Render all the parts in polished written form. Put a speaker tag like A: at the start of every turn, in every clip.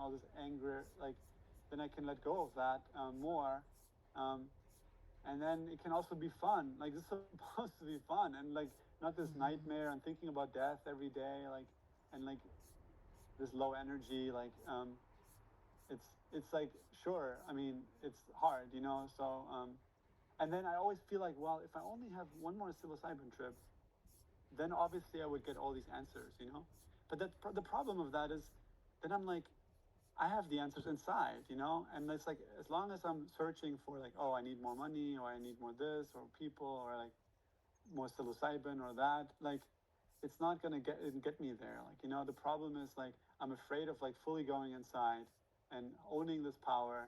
A: all this anger, like then I can let go of that more. Um, and then it can also be fun. Like this is supposed to be fun, and like not this nightmare and thinking about death every day, like and like this low energy, like it's like sure. I mean, it's hard, So and then I always feel like, well, if I only have one more psilocybin trip, then obviously I would get all these answers. But the problem of that is, then I'm like, I have the answers inside. And it's like as long as I'm searching for like, oh, I need more money, or I need more this, or people, or like more psilocybin or that, like it's not gonna get me there. Like the problem is like I'm afraid of like fully going inside and owning this power,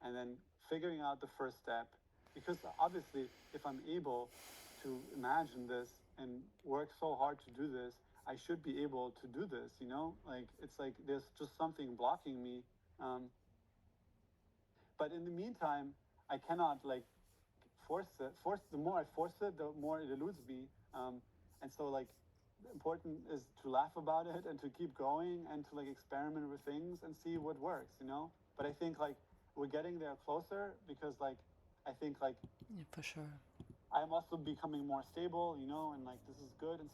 A: and then figuring out the first step. Because obviously, if I'm able to imagine this and work so hard to do this, I should be able to do this. Like it's like there's just something blocking me. Um, but in the meantime, I cannot like force it. The more I force it, the more it eludes me. And so like important is to laugh about it and to keep going and to like experiment with things and see what works. But I think like we're getting there closer because like I think like
B: Yeah, for sure.
A: I'm also becoming more stable, and like this is good. And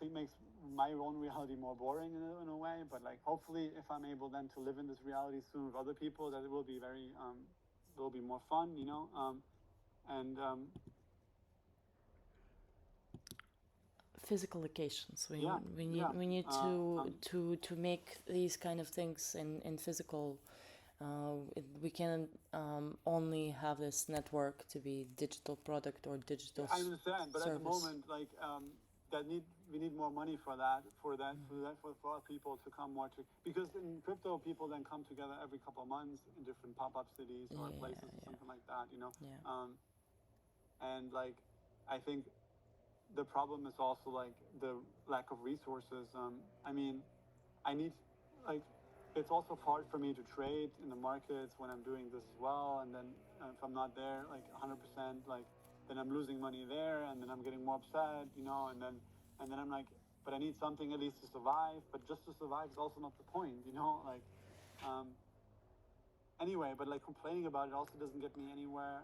A: it makes my own reality more boring in a way. But like hopefully, if I'm able then to live in this reality soon with other people, that it will be it will be more fun. And
B: Physical locations. We
A: yeah,
B: we need
A: yeah,
B: we need to make these kind of things in physical. We can only have this network to be digital product or digital
A: I understand. But at the
B: service.
A: moment, like that need we need more money for our people to come more to, because in crypto people then come together every couple of months in different pop-up cities or
B: Yeah,
A: places or
B: yeah,
A: something like that.
B: yeah.
A: Um, and like I think the problem is also like the lack of resources. I mean, I need like it's also hard for me to trade in the markets when I'm doing this as well. And then if I'm not there like 100%, like then I'm losing money there, and then I'm getting more upset. And then I'm like, but I need something at least to survive. But just to survive is also not the point. Like um, anyway, but like complaining about it also doesn't get me anywhere.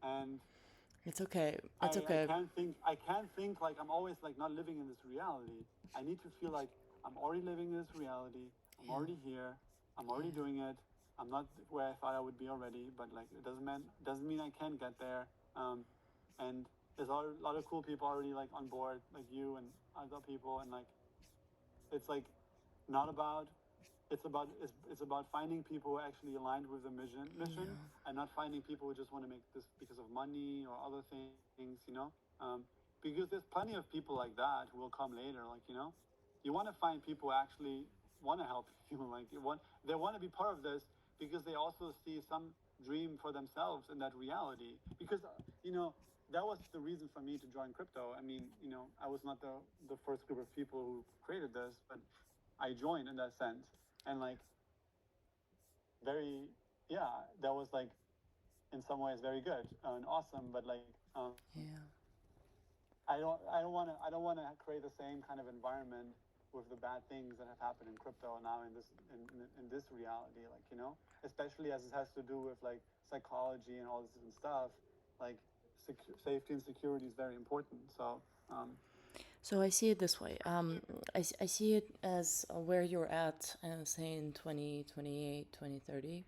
A: And
B: It's okay. It's
A: I
B: okay.
A: can't think like I'm always like not living in this reality. I need to feel like I'm already living in this reality. I'm
B: Yeah,
A: already here. I'm already
B: yeah.
A: doing it. I'm not where I thought I would be already, but like it doesn't mean I can't get there. And there's a lot of cool people already like on board, like you and other people, and like it's like not about it's about finding people who are actually aligned with the mission, and not finding people who just want to make this because of money or other things. Because there's plenty of people like that who will come later. You want to find people who actually want to help you. Like they want to be part of this because they also see some dream for themselves in that reality. Because that was the reason for me to join crypto. I mean, I was not the first group of people who created this, but I joined in that sense. And like very, yeah, that was like in some ways very good and awesome. But like
B: Yeah.
A: I don't want to create the same kind of environment with the bad things that have happened in crypto now in this reality. Especially as it has to do with like psychology and all this different stuff. Like safety and security is very important. So
B: So I see it this way. I see it as where you're at, say in 2028, 2030,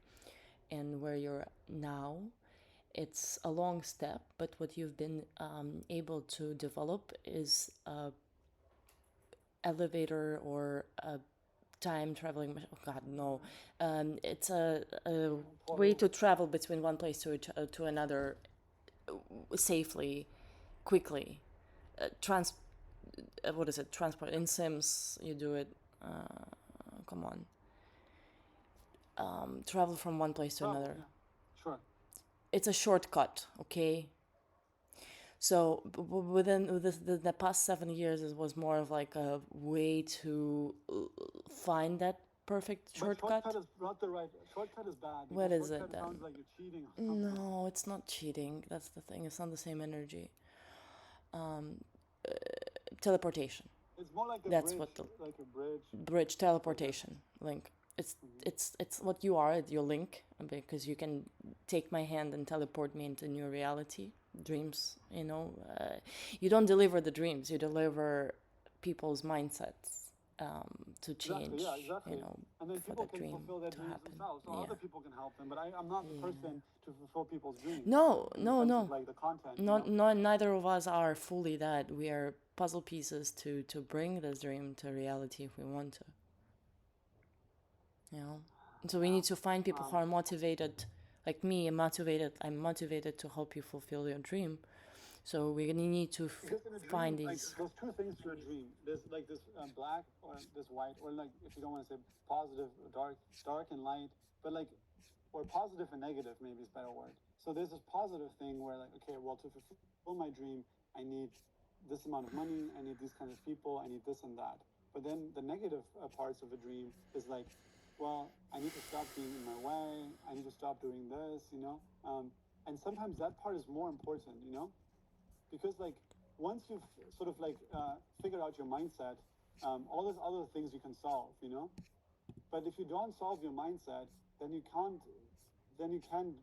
B: and where you're now. It's a long step, but what you've been able to develop is a elevator or a time traveling oh god no it's a way
A: portal.
B: to travel between one place to another safely, quickly. Trans What is it? Transport in Sims, you do it. Come on, travel from one place to
A: Travel,
B: another.
A: yeah, sure.
B: It's a shortcut, okay? So within the past 7 years, it was more of like a way to find that perfect
A: But shortcut
B: shortcut.
A: is not the right. Shortcut is bad
B: What
A: because
B: is it
A: shortcut sounds
B: then?
A: like you're cheating or something.
B: No, it's not cheating. That's the thing. It's not the same energy. Teleportation.
A: It's more like a
B: That's
A: bridge,
B: what the
A: like a bridge.
B: bridge
A: For the.
B: teleportation link. It's
A: Mhm.
B: it's what you are, your link, because you can take my hand and teleport me into new reality, dreams. You don't deliver the dreams, you deliver people's mindsets to
A: Exactly, yeah,
B: change.
A: exactly. And then
B: For
A: people
B: that
A: can
B: dream
A: fulfill their
B: to
A: dreams
B: happen.
A: themselves, or
B: Yeah,
A: other people can help them. But I'm not the
B: yeah.
A: person to fulfill people's dreams
B: No,
A: in the
B: no,
A: sense of
B: no.
A: like the content, you
B: Not,
A: know?
B: not neither of us are fully that. We are puzzle pieces to bring this dream to reality if we want to. You know. So we
A: Yeah.
B: need to find people who
A: Um,
B: are motivated, like me. I'm motivated to help you fulfill your dream. So we need to
A: because in a dream,
B: find
A: like
B: these.
A: there's two things to a dream. There's like this black or this white, or like if you don't want to say positive, or dark and light, but like or positive and negative maybe is a better word. So there's this positive thing where like, okay, well, to fulfill my dream, I need this amount of money, I need these kinds of people, I need this and that. But then the negative parts of a dream is like, well, I need to stop being in my way, I need to stop doing this, you know. And sometimes that part is more important, you know, because like once you've sort of like figured out your mindset, all those other things you can solve, you know. But if you don't solve your mindset, then you can't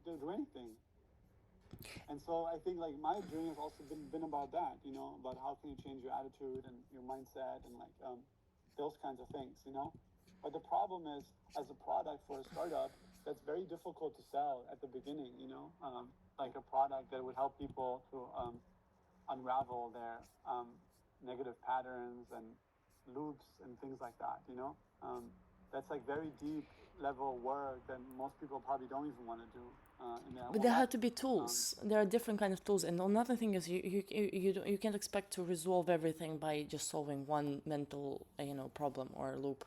A: do anything. And so I think like my journey has also been about that, you know, about how can you change your attitude and your mindset and like those kinds of things, you know. But the problem is, as a product for a startup, that's very difficult to sell at the beginning, you know, like a product that would help people to unravel their negative patterns and loops and things like that, you know. That's like very deep level work that most people probably don't even want to do in their
B: But
A: whole
B: there have
A: life.
B: to be
A: Um,
B: tools. There are different kind of tools, and another thing is you can't expect to resolve everything by just solving one mental problem or loop.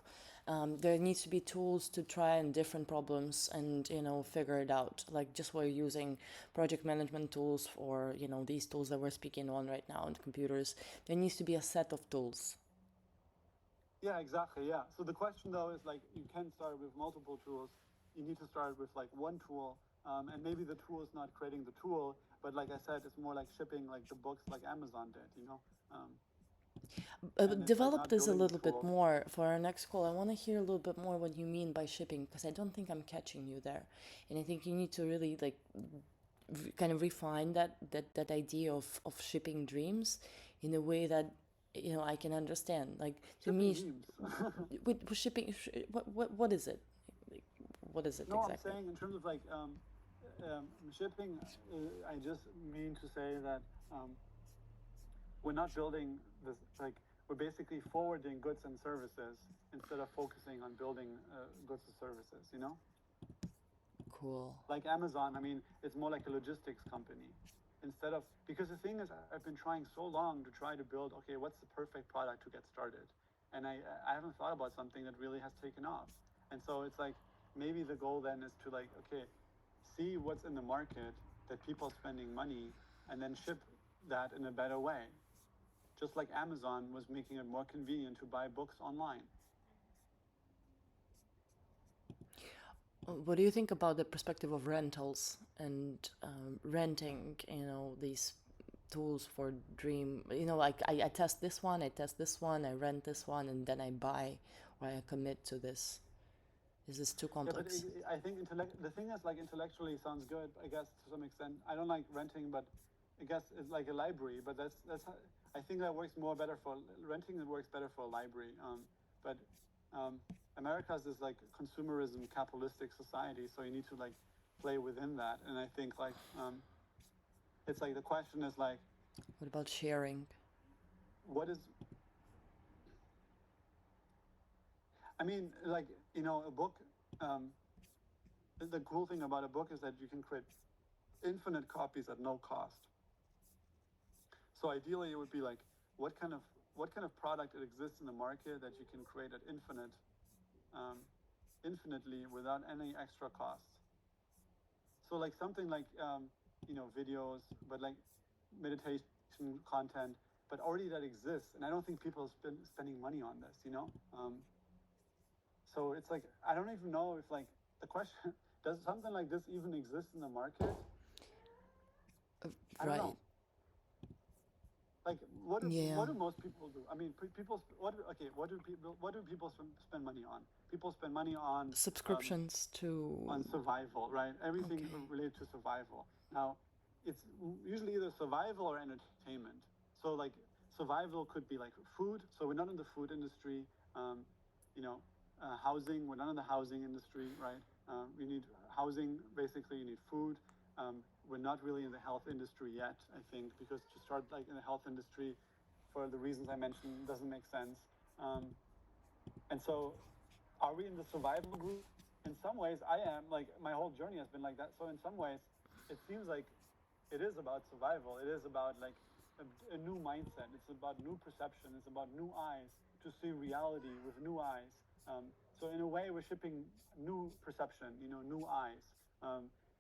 B: There needs to be tools to try and different problems and figure it out. Like just we're using project management tools or these tools that we're speaking on right now on computers. There needs to be a set of tools.
A: yeah, exactly. Yeah. So the question though is like you can start with multiple tools. You need to start with like one tool, and maybe the tool is not creating the tool, but like I said, it's more like shipping like the books like Amazon did, you know. Um, and it's like
B: Develop
A: not
B: this a
A: building the
B: little bit
A: tool.
B: more for our next call. I want to hear a little bit more what you mean by shipping because I don't think I'm catching you there, and I think you need to really like kind of refine that idea of shipping dreams in a way that I can understand. Like to
A: Shipping
B: me,
A: memes.
B: with shipping, what is it? Like, what is it
A: No, I'm
B: exactly?
A: saying in terms of like shipping, I just mean to say that um, we're not building this like we're basically forwarding goods and services instead of focusing on building goods and services. You know,
B: Cool.
A: like Amazon. I mean, it's more like a logistics company instead of because the thing is, I've been trying so long to try to build. Okay, what's the perfect product to get started? And I haven't thought about something that really has taken off. And so it's like maybe the goal then is to like okay, see what's in the market that people are spending money, and then ship that in a better way. Just like Amazon was making it more convenient to buy books online.
B: What do you think about the perspective of rentals and renting? These tools for dream. Like I test this one, I test this one, I rent this one, and then I buy or I commit to this. Is this too
A: Yeah, but
B: complex?
A: I think the thing is like intellectually sounds good, I guess to some extent. I don't like renting, but I guess it's like a library. But I think that works more better for renting. It works better for a library. But um, America's this like consumerism capitalistic society, so you need to like play within that. And I think like it's like the question is like
B: What about sharing?
A: what is I mean like a book. Um, the cool thing about a book is that you can create infinite copies at no cost. So ideally, it would be like what kind of what kind of product it exists in the market that you can create at um, infinitely without any extra costs. So like something like videos, but like meditation content, but already that exists, and I don't think people are spending money on this. So it's like I don't even know if like the question does something like this even exist in the market? I don't
B: Right.
A: know. Like, what
B: Yeah.
A: do most people do? I mean, people, what do people spend money on? People spend money
B: Subscriptions
A: on
B: to.
A: survival, right? Everything
B: Okay.
A: related to survival. Now, it's usually either survival or entertainment. So, like, survival could be like food. So we're not in the food industry. Um, you know, housing. We're not in the housing industry, right? We need housing. Basically, you need food. We're not really in the health industry yet, I think, because to start like in the health industry, for the reasons I mentioned, doesn't make sense. And so, are we in the survival group? In some ways, I am. Like, my whole journey has been like that. So in some ways, it seems like it is about survival. It is about like a new mindset. It's about new perception. It's about new eyes to see reality with new eyes. So in a way, we're shipping new perception, new eyes,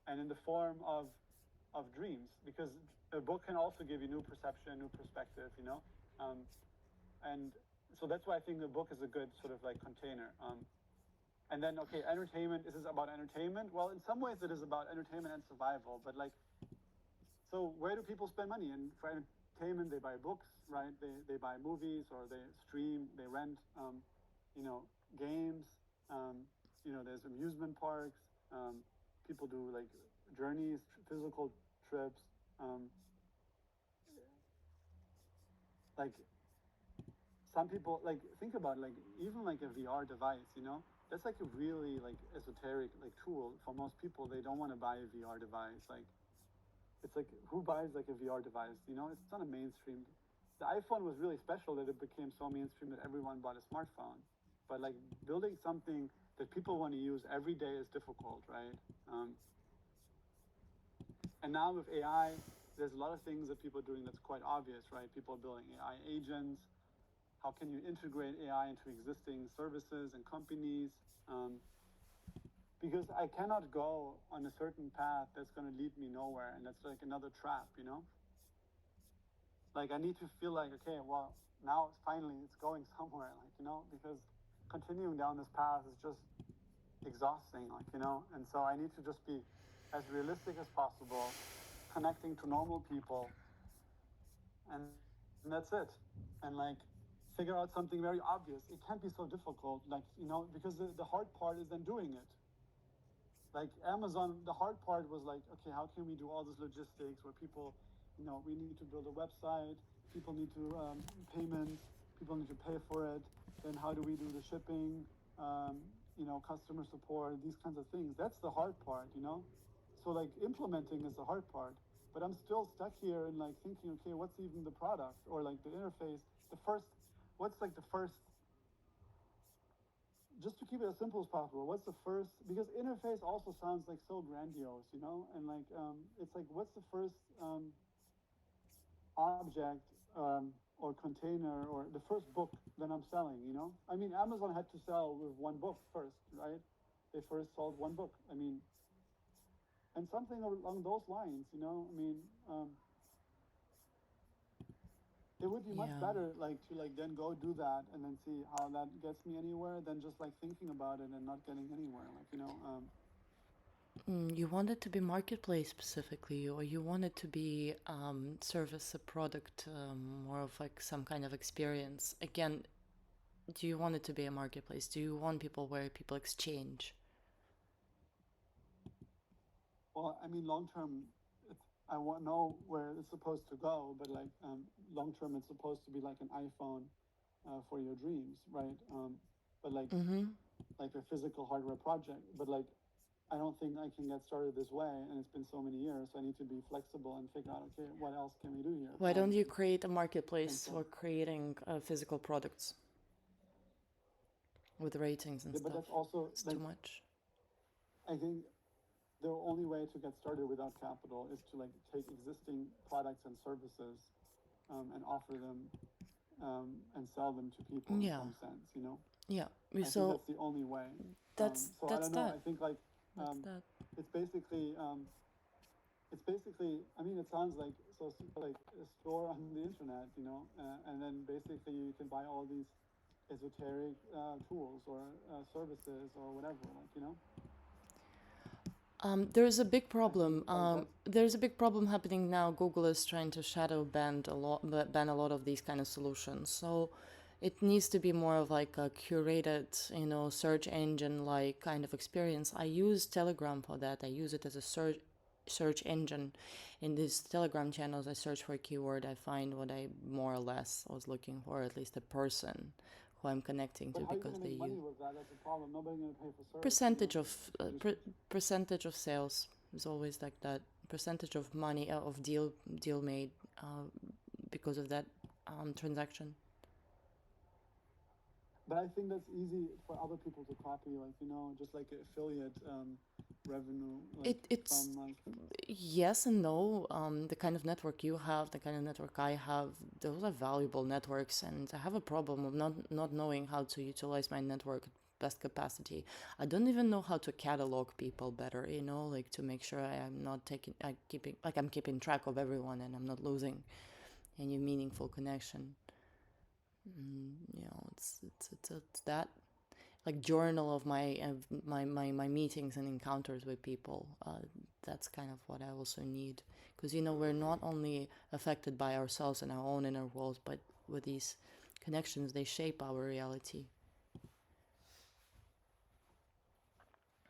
A: and in the form of dreams, because a book can also give you new perception, new perspective. And so that's why I think the book is a good sort of like container. And then, okay, entertainment. Is this about entertainment? Well, in some ways, it is about entertainment and survival. But like, so where do people spend money? And for entertainment, they buy books, right? They buy movies, or they stream, they rent, games. There's amusement parks. People do like journeys, physical trips. Um, like some people, like, think about like even like a VR device. That's like a really like esoteric like tool for most people. They don't want to buy a VR device. Like, it's like, who buys like a VR device? It's not a mainstream. The iPhone was really special that it became so mainstream that everyone bought a smartphone. But like building something that people want to use every day is difficult, right? And now with AI, there's a lot of things that people are doing that's quite obvious, right? People are building AI agents. How can you integrate AI into existing services and companies? Because I cannot go on a certain path that's going to lead me nowhere, and that's like another trap. Like, I need to feel like, okay, well, now finally it's going somewhere, because continuing down this path is just exhausting, and so I need to just be as realistic as possible, connecting to normal people, and, and that's it. And like, figure out something very obvious. It can't be so difficult, like, because the hard part is then doing it. Like Amazon, the hard part was like, okay, how can we do all this logistics where people, we need to build a website, people need to payments, people need to pay for it. Then how do we do the shipping, customer support, these kinds of things. That's the hard part. So like implementing is the hard part, but I'm still stuck here and like thinking, okay, what's even the product or like the interface? What's like the first, just to keep it as simple as possible, what's the first, because interface also sounds like so grandiose, and like, it's like, what's the first object, or container, or the first book that I'm selling? I mean, Amazon had to sell with one book first, right? They first sold one book. I mean, and something along those lines. I mean, it would be much
B: Yeah.
A: better like to like then go do that and then see how that gets me anywhere than just like thinking about it and not getting anywhere,
B: You want it to be marketplace specifically, or you want it to be service, a product, more of like some kind of experience. Again, do you want it to be a marketplace? Do you want people where people exchange?
A: well, I mean, long term, I want to know where it's supposed to go, but like, long term, it's supposed to be like an iPhone, for your dreams, right? But
B: Mm-hmm.
A: like a physical hardware project. But like, I don't think I can get started this way, and it's been so many years. So I need to be flexible and figure out, okay, what else can we do here?
B: Why don't you create a
A: And
B: marketplace
A: so,
B: for creating physical products with ratings and
A: yeah, but
B: stuff?
A: that's also
B: It's too
A: like,
B: much.
A: I think the only way to get started without capital is to like take existing products and services, and offer them, and sell them to people in
B: Yeah.
A: some sense.
B: Yeah.
A: I think
B: So
A: that's the only way.
B: that's
A: So I
B: that's
A: don't know.
B: that.
A: I think like,
B: That's that.
A: it's basically, I mean, it sounds like so like a store on the internet, and then basically you can buy all these esoteric tools or services or whatever, like.
B: There's a big
A: I think
B: problem.
A: that's
B: There's a big problem happening now. Google is trying to shadow ban a lot of these kind of solutions. So it needs to be more of like a curated, search engine like kind of experience. I use Telegram for that. I use it as a search engine. In these Telegram channels, I search for a keyword. I find what I more or less was looking for, at least a person who I'm connecting
A: but
B: to
A: how are you
B: because
A: gonna
B: they
A: make money
B: use
A: with that? That's the problem. Nobody's gonna pay for search, you know.
B: percentage of
A: You just
B: percentage of sales is always like that. Percentage of money of deal made because of that transaction.
A: But I think that's easy for other people to copy, like, you know, just like affiliate revenue, like
B: It's
A: from like,
B: yes and no. The kind of network you have, the kind of network I have, those are valuable networks, and I have a problem of not knowing how to utilize my network at best capacity. I don't even know how to catalog people better, like to make sure I'm keeping track of everyone and I'm not losing any meaningful connection. It's that like journal of my meetings and encounters with people. That's kind of what I also need, because we're not only affected by ourselves and our own inner worlds, but with these connections, they shape our reality.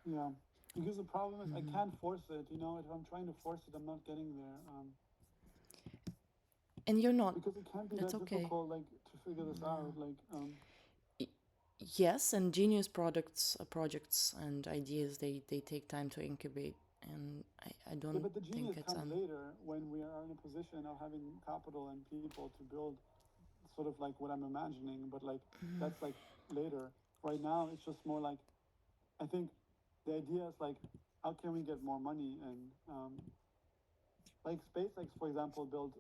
A: yeah. Because the problem is I can't force it, you know. If I'm trying to force it, I'm not getting there.
B: And you're not.
A: Because it can't be
B: It's
A: that
B: okay.
A: difficult, like, to figure this out. Like,
B: Yes, and genius projects and ideas, they take time to incubate, and I
A: yeah,
B: don't
A: but the
B: think
A: genius
B: it's
A: comes later when we are in a position of having capital and people to build sort of like what I'm imagining. But like, that's like later. Right now, it's just more like, I think the idea is like, how can we get more money? And like SpaceX, for example, built